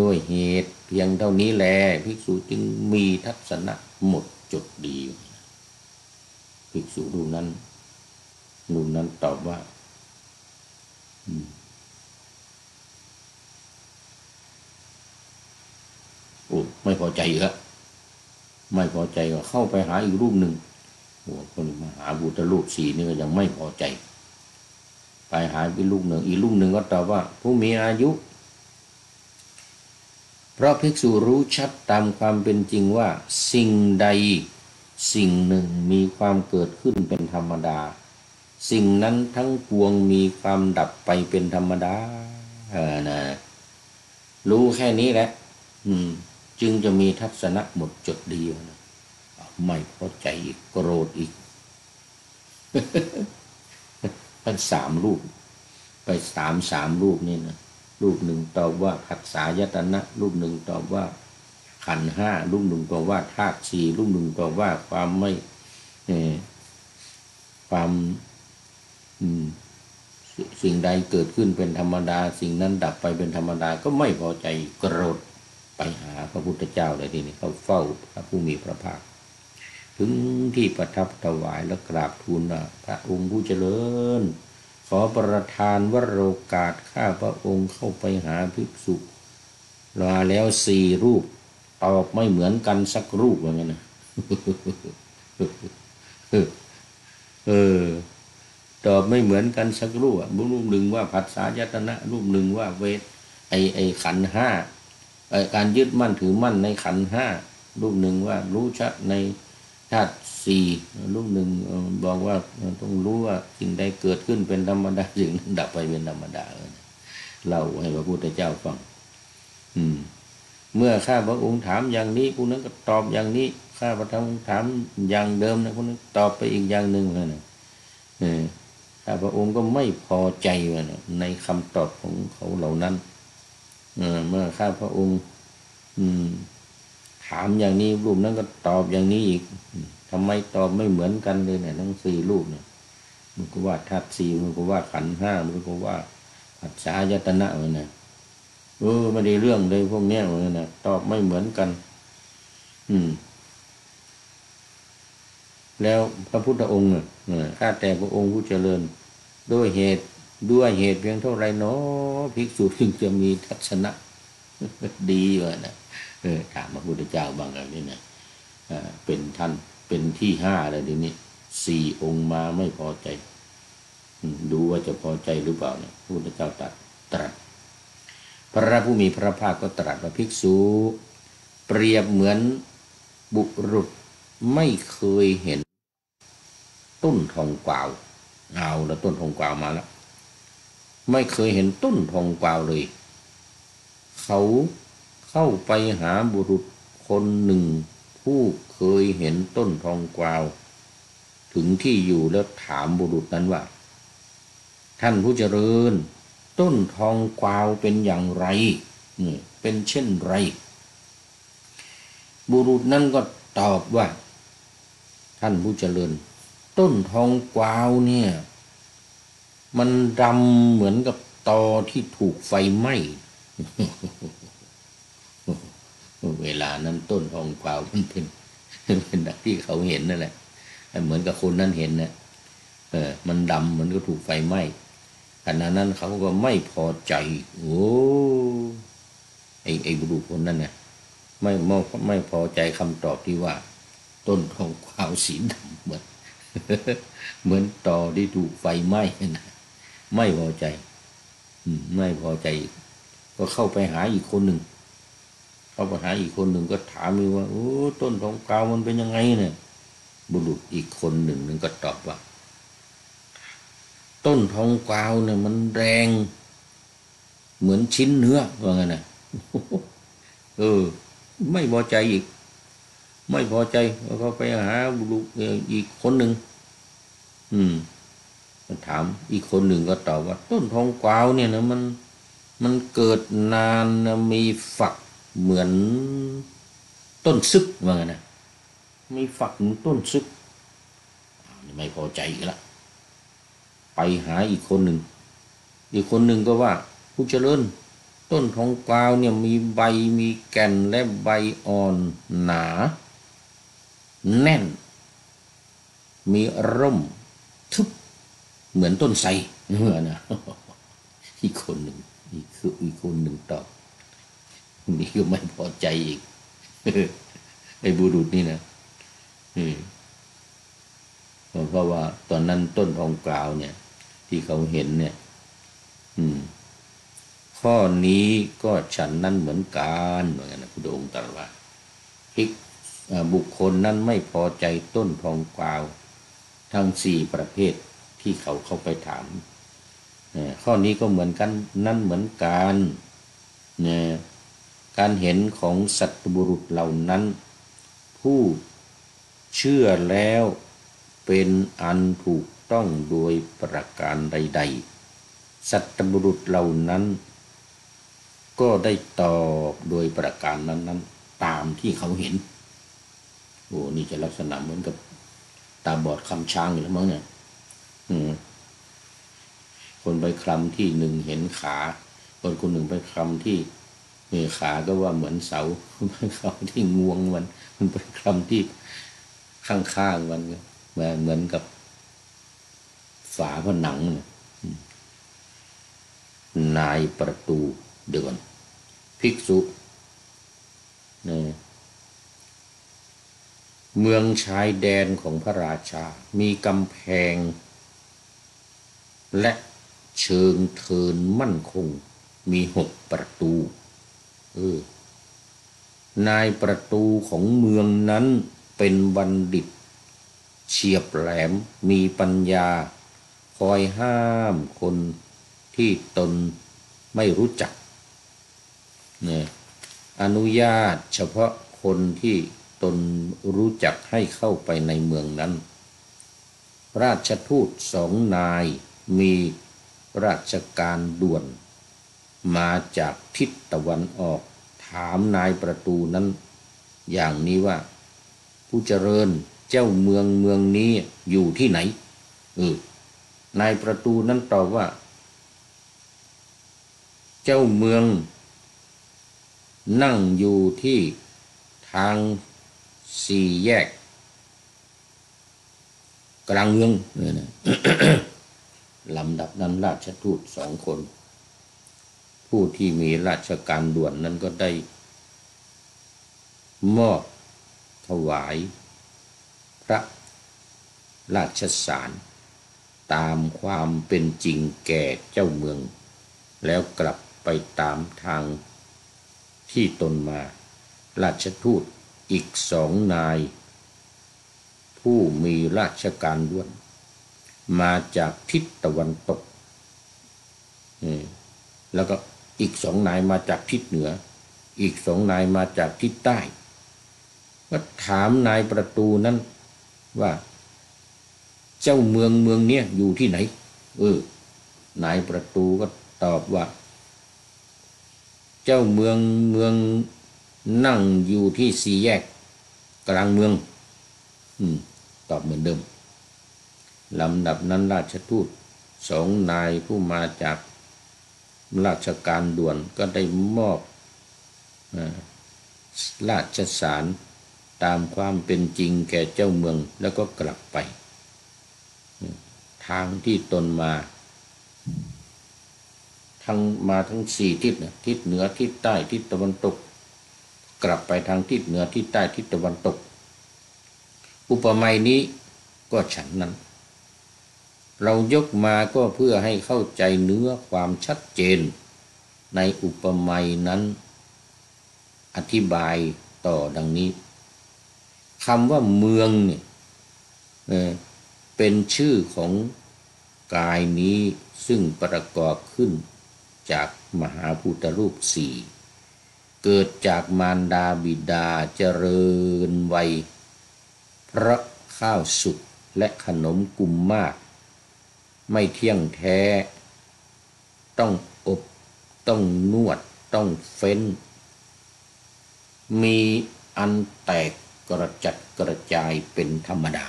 ด้วยเหตุเพียงเท่านี้แลภิกษุจึงมีทัศนะหมดจดดีภิกษุรูปนั้นตอบว่าไม่พอใจอีกแล้วไม่พอใจก็เข้าไปหาอีกรูปหนึ่งคนมหาภูตรูปสี่นี่ก็ยังไม่พอใจไปหาอีกรูปหนึ่งก็ตอบว่าผู้มีอายุเพราะภิกษุรู้ชัดตามความเป็นจริงว่าสิ่งใดสิ่งหนึ่งมีความเกิดขึ้นเป็นธรรมดาสิ่งนั้นทั้งปวงมีความดับไปเป็นธรรมดานะรู้แค่นี้แหละจึงจะมีทัศนะหมดจดดีนะไม่พอใจอีกโกรธอีกทั้งสามรูปไปสามรูปนี่นะ รูปหนึ่งตอบว่าผัสสะยตนะรูปหนึ่งตอบว่าขันธ์ห้ารูปหนึ่งตอบว่าธาตุสี่รูปหนึ่งตอบว่าความไม่ความสิ่งใดเกิดขึ้นเป็นธรรมดาสิ่งนั้นดับไปเป็นธรรมดาก็ไม่พอใจโกรธไปหาพระพุทธเจ้าเลยทีนี้เขาเฝ้าพระผู้มีพระภาคถึงที่ประทับถวายและกราบทูลว่าพระองค์ผู้เจริญขอประทานวโรกาสข้าพระองค์เข้าไปหาภิกษุมาแล้ว4 รูปตอบไม่เหมือนกันสักรูปว่างั้นนะตอบไม่เหมือนกันสักรูปรูปหนึ่งว่าผัสสะยตนะรูปหนึ่งว่าเวทไอขันธ์ห้าการยึดมั่นถือมั่นในขันธ์ห้ารูปหนึ่งว่ารู้ชัดในธาตุสี่รูปหนึ่งบอกว่าต้องรู้ว่าสิ่งใดเกิดขึ้นเป็นธรรมดาสิ่งนั้นดับไปเป็นธรรมดาเล่าให้พระพุทธเจ้าฟังเมื่อข้าพระองค์ถามอย่างนี้ผู้นั้นก็ตอบอย่างนี้ข้าพระองค์ถามอย่างเดิมนะผู้นั้นตอบไปอีกอย่างหนึ่งนะข้าพระองค์ก็ไม่พอใจในคำตอบของเขาเหล่านั้นเมื่อข้าพระองค์ถามอย่างนี้รูปนั้นก็ตอบอย่างนี้อีกทำไมตอบไม่เหมือนกันเลยเนี่ยทั้ง4 รูปเนี่ยมันก็ว่าธาตุสี่มันก็ว่าขันธ์ห้ามันก็ว่าผัสสะยตนะมันนะไม่ได้เรื่องเลยพวกเนี้ยมันนะตอบไม่เหมือนกันแล้วพระพุทธองค์ข้าแต่พระองค์ผู้เจริญด้วยเหตุเพียงเท่าไรเนาะภิกษุถึงจะมีทัศนะดีวะนะถามพระพุทธเจ้าบางอย่างนี้นะเป็นท่านเป็นที่5เลยทีนี้4 องค์มาไม่พอใจดูว่าจะพอใจหรือเปล่าเนี่ยพระพุทธเจ้าตรัสพระผู้มีพระภาคก็ตรัสว่าภิกษุเปรียบเหมือนบุรุษไม่เคยเห็นต้นทองกวาวเอาแล้วต้นทองกวาวมาแล้วไม่เคยเห็นต้นทองกวาวเลยเขาเข้าไปหาบุรุษคนหนึ่งผู้เคยเห็นต้นทองกวาวถึงที่อยู่แล้วถามบุรุษนั้นว่าท่านผู้เจริญต้นทองกวาวเป็นอย่างไรเป็นเช่นไรบุรุษนั้นก็ตอบว่าท่านผู้เจริญต้นทองกวาวเนี่ยมันดำเหมือนกับตอที่ถูกไฟไหม้เวลานั้นต้นทองกวาวมันเป็นดังที่เขาเห็นนั่นแหละเหมือนกับคนนั้นเห็นนะมันดำเหมือนกับถูกไฟไหม้ขณะนั้นเขาก็ไม่พอใจไอ้บุรุษคนนั้นนะไม่พอใจคำตอบที่ว่าต้นทองกวาวสีดำเหมือนตอที่ถูกไฟไหม้นะไม่พอใจไม่พอใจก็เข้าไปหาอีกคนหนึ่งก็ถามว่าต้นทองกวาวมันเป็นยังไงเนี่ยบุรุษอีกคนหนึ่งก็ตอบว่าต้นทองกวาวเนี่ยมันแรงเหมือนชิ้นเนื้อว่างั้นนะไม่พอใจอีกไม่พอใจเขาไปหาบุรุษอีกคนหนึ่งถามอีกคนหนึ่งก็ตอบว่าต้นทองกวาวเนี่ยนะมันเกิดนานนะมีฝักเหมือนต้นซึกว่างั้นนะมีฝักเหมือนต้นซึกไม่พอใจอีกละไปหาอีกคนหนึ่งก็ว่าผู้เจริญต้นทองกวาวเนี่ยมีใบมีแก่นและใบอ่อนหนาแน่นมีร่มทึบเหมือนต้นไทรนะอีกคนหนึ่งตอบนี่ก็ไม่พอใจอีกไอ้บุรุษนี่นะเพราะว่าตอนนั้นต้นทองกวาวเนี่ยที่เขาเห็นเนี่ยข้อนี้ก็ฉันนั้นเหมือนกันเหมือนกันนะพระองค์ตรัสว่าบุคคลนั้นไม่พอใจต้นทองกวาวทั้ง4 ประเภทที่เขาเข้าไปถามข้อนี้ก็เหมือนกันนั่นเหมือนกันการเห็นของสัตบุรุษเหล่านั้นผู้เชื่อแล้วเป็นอันถูกต้องโดยประการใดๆสัตบุรุษเหล่านั้น ก็ได้ตอบโดยประการนั้นๆตามที่เขาเห็นโอ้นี่จะลักษณะเหมือนกับตาบอดคำช้างอยู่แล้วมั้งเนี่ยคนไปคลำที่หนึ่งเห็นขาคนหนึ่งไปคลำที่ขาก็ว่าเหมือนเสาไปคลำที่งวงมันไปคลำที่ข้างๆมันเหมือนกับฝาผนังนายประตูเดือนภิกษุเมืองชายแดนของพระราชามีกำแพงและเชิงเทินมั่นคงมี6 ประตูนายประตูของเมืองนั้นเป็นบัณฑิตเฉียบแหลมมีปัญญาคอยห้ามคนที่ตนไม่รู้จักอนุญาตเฉพาะคนที่ตนรู้จักให้เข้าไปในเมืองนั้นราชทูต2 นายมีราชการด่วนมาจากทิศตะวันออกถามนายประตูนั้นอย่างนี้ว่าผู้เจริญเจ้าเมืองนี้อยู่ที่ไหนนายประตูนั้นตอบว่าเจ้าเมืองนั่งอยู่ที่ทาง4 แยกกลางเมืองลำดับนั้นราชทูต2 คนผู้ที่มีราชการด่วนนั้นก็ได้มอบถวายพระราชสารตามความเป็นจริงแก่เจ้าเมืองแล้วกลับไปตามทางที่ตนมาราชทูตอีก2 นายผู้มีราชการด่วนมาจากทิศตะวันตกแล้วก็อีก2 นายมาจากทิศเหนืออีก2 นายมาจากทิศใต้ก็ถามนายประตูนั้นว่าเจ้าเมืองเนี้ยอยู่ที่ไหนนายประตูก็ตอบว่าเจ้าเมืองนั่งอยู่ที่4 แยกกลางเมืองตอบเหมือนเดิมลำดับนั้นราชทูต2 นายผู้มาจากราชการด่วนก็ได้มอบราชสารตามความเป็นจริงแก่เจ้าเมืองแล้วก็กลับไปทางที่ตนมาทั้ง4 ทิศทิศเหนือทิศใต้ทิศตะวันตกกลับไปทางทิศเหนือทิศใต้ทิศตะวันตกอุปมานี้ก็ฉันนั้นเรายกมาก็เพื่อให้เข้าใจเนื้อความชัดเจนในอุปมานั้นอธิบายต่อดังนี้คำว่าเมืองเนี่ยเป็นชื่อของกายนี้ซึ่งประกอบขึ้นจากมหาพุทธรูป4เกิดจากมารดาบิดาเจริญวัยเพราะข้าวสุกและขนมกุมมากไม่เที่ยงแท้ต้องอบต้องนวดต้องเฟ้นมีอันแตกกระจัดกระจายเป็นธรรมดา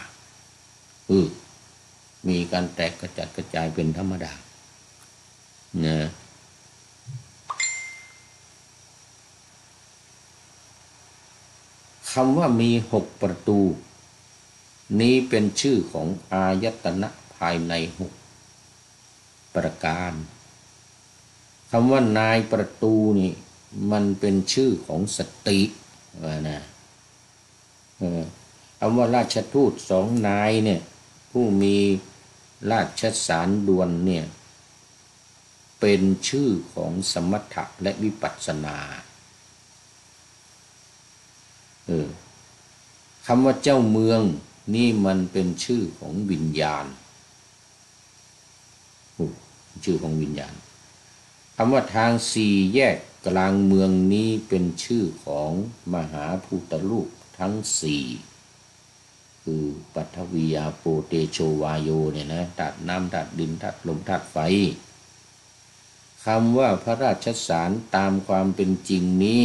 มีการแตกกระจัดกระจายเป็นธรรมดานะคำว่ามี6 ประตูนี้เป็นชื่อของอายตนะภายใน6 ประการคำว่านายประตูนี่มันเป็นชื่อของสตินะคำว่าราชทูต2 นายเนี่ยผู้มีราชสารด่วนเนี่ยเป็นชื่อของสมถะและวิปัสสนาคำว่าเจ้าเมืองนี่มันเป็นชื่อของวิญญาณชื่อของวิญญาณคำว่าทาง4 แยกกลางเมืองนี้เป็นชื่อของมหาภูตรูปทั้ง4คือปฐวีอาโปเตโชวาโยเนี่ยนะธาตุน้ำธาตุดินธาตุลมธาตุไฟค คำว่าพระราชสารตามความเป็นจริงนี้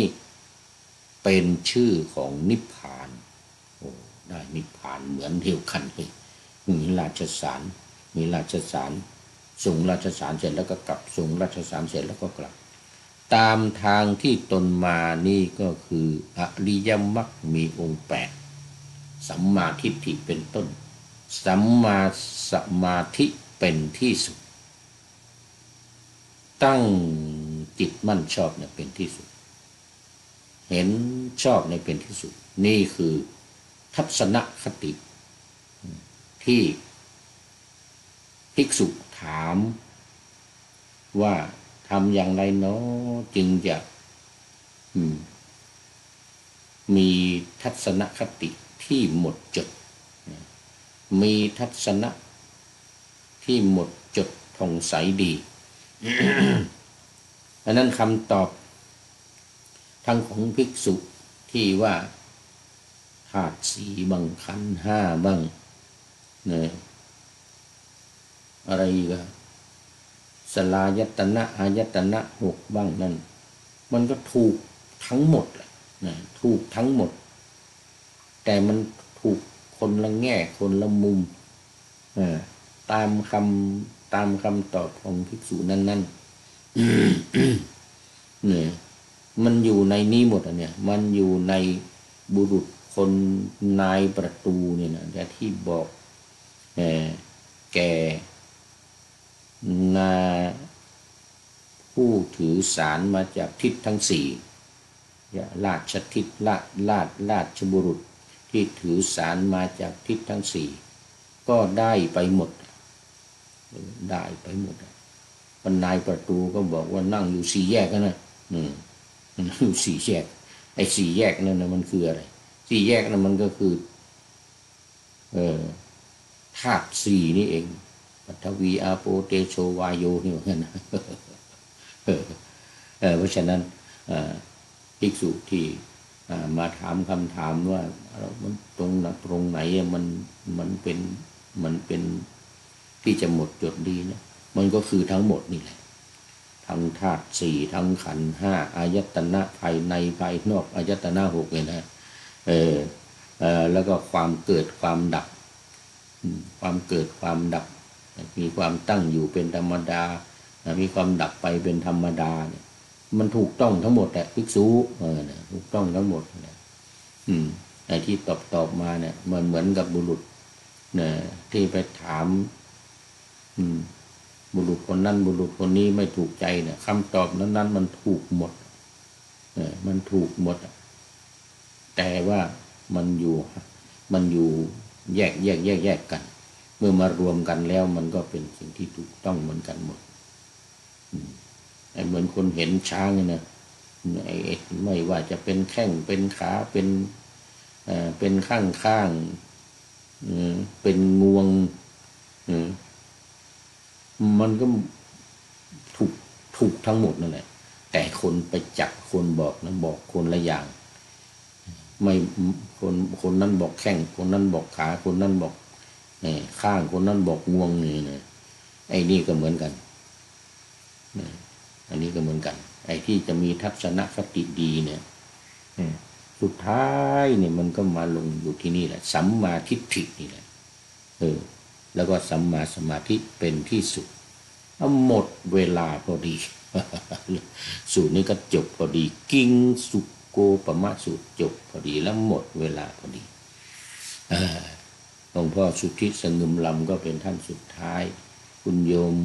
เป็นชื่อของนิพพานโอ้ได้นิพพานเหมือนเดียวกันเลยมีราชสารมีราชสารส่งราชสารเสร็จแล้วก็กลับส่งราชสารเสร็จแล้วก็กลับตามทางที่ตนมานี่ก็คืออริยมรรคมีองค์8สัมมาทิฏฐิเป็นต้นสัมมาสมาธิเป็นที่สุดตั้งจิตมั่นชอบเนี่ยเป็นที่สุดเห็นชอบในเป็นที่สุดนี่คือทัศนคติที่ภิกษุถามว่าทำอย่างไรเนาะจึงจะมีทัศนคติที่หมดจดมีทัศนะที่หมดจดผ่องใสดี อันนั้นคำตอบทั้งของภิกษุที่ว่าธาตุสี่บ้างขันธ์ห้าบ้างเนี่ยอะไรอีกอะสลายตนะอายตนะ6บ้างนั่นมันก็ถูกทั้งหมดแหละนะถูกทั้งหมดแต่มันถูกคนละแง่คนละมุมตามคำตอบของภิกษุนั้นๆเนี่ยมันอยู่ในนี้หมดอ่ะเนี่ยมันอยู่ในบุรุษคนนายประตูเนี่ยนะแต่ที่บอกแก่นาผู้ถือสารมาจากทิศทั้งสี่ราชทิศราชบุรุษที่ถือสารมาจากทิศทั้งสี่ก็ได้ไปหมดได้ไปหมดนายประตูก็บอกว่านั่งอยู่สี่แยกนะมันอยู่สี่แยกไอ้สี่แยกนั่นนะมันคืออะไรสี่แยกนั่นมันก็คือธาตุสี่นี่เองปฐวีอาโปเตโชวาโยนี่เหมือนกันนะเพราะฉะนั้นภิกษุที่มาถามคำถามว่ามันตรงไหนมันเป็นที่จะหมดจดดีนะมันก็คือทั้งหมดนี่แหละทั้งธาตุสี่ทั้งขันธ์ห้าอายตนะภายในภายนอกอายตนะ6เนี่ยนะแล้วก็ความเกิดความดับความเกิดความดับมีความตั้งอยู่เป็นธรรมดามีความดับไปเป็นธรรมดาเนี่ยมันถูกต้องทั้งหมดแหละภิกษุถูกต้องทั้งหมดนะไอ้ที่ตอบมาเนี่ยมันเหมือนกับบุรุษเนี่ยที่ไปถามบุรุษคนนั้นบุรุษคนนี้ไม่ถูกใจเนี่ยคำตอบนั้นมันถูกหมดมันถูกหมดแต่ว่ามันอยู่แยกกันเมื่อมารวมกันแล้วมันก็เป็นสิ่งที่ถูกต้องเหมือนกันหมดเหมือนคนเห็นช้างเนี่ยนะไม่ว่าจะเป็นแข้งเป็นขาเป็นข้างเป็นงวงมันก็ถูกทั้งหมดนั่นแหละแต่คนไปจับคนบอกนะบอกคนละอย่างไม่คนนั้นบอกแข้งคนนั้นบอกขาคนนั้นบอกข้างคนนั้นบอกงวงนี่นะไอ้นี่ก็เหมือนกันอันนี้ก็เหมือนกันไอ้ที่จะมีทัศนคติดีเนี่ยสุดท้ายเนี่ยมันก็มาลงอยู่ที่นี่แหละสัมมาทิฏฐินี่แหละแล้วก็สัมมาสมาธิเป็นที่สุดหมดเวลาพอดี สูตรนี้ก็จบพอดีกิ้งสุโกปมะสูตรจบพอดีแล้วหมดเวลาพอดีหลวงพ่อสุทธิสงึมลำก็เป็นท่านสุดท้ายคุณโยม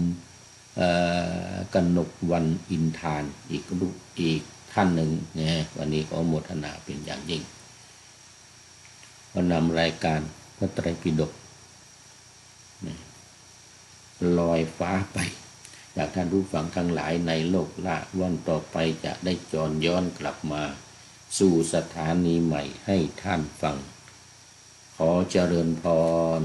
กนกวันอินทานอีกท่านหนึ่งเนี่ยวันนี้ขอโมทนาเป็นอย่างยิ่งก็นำรายการพระไตรปิฎกลอยฟ้าไปจากท่านผู้ฟังทั้งหลายในโลกละวันต่อไปจะได้จรย้อนกลับมาสู่สถานีใหม่ให้ท่านฟังขอเจริญพร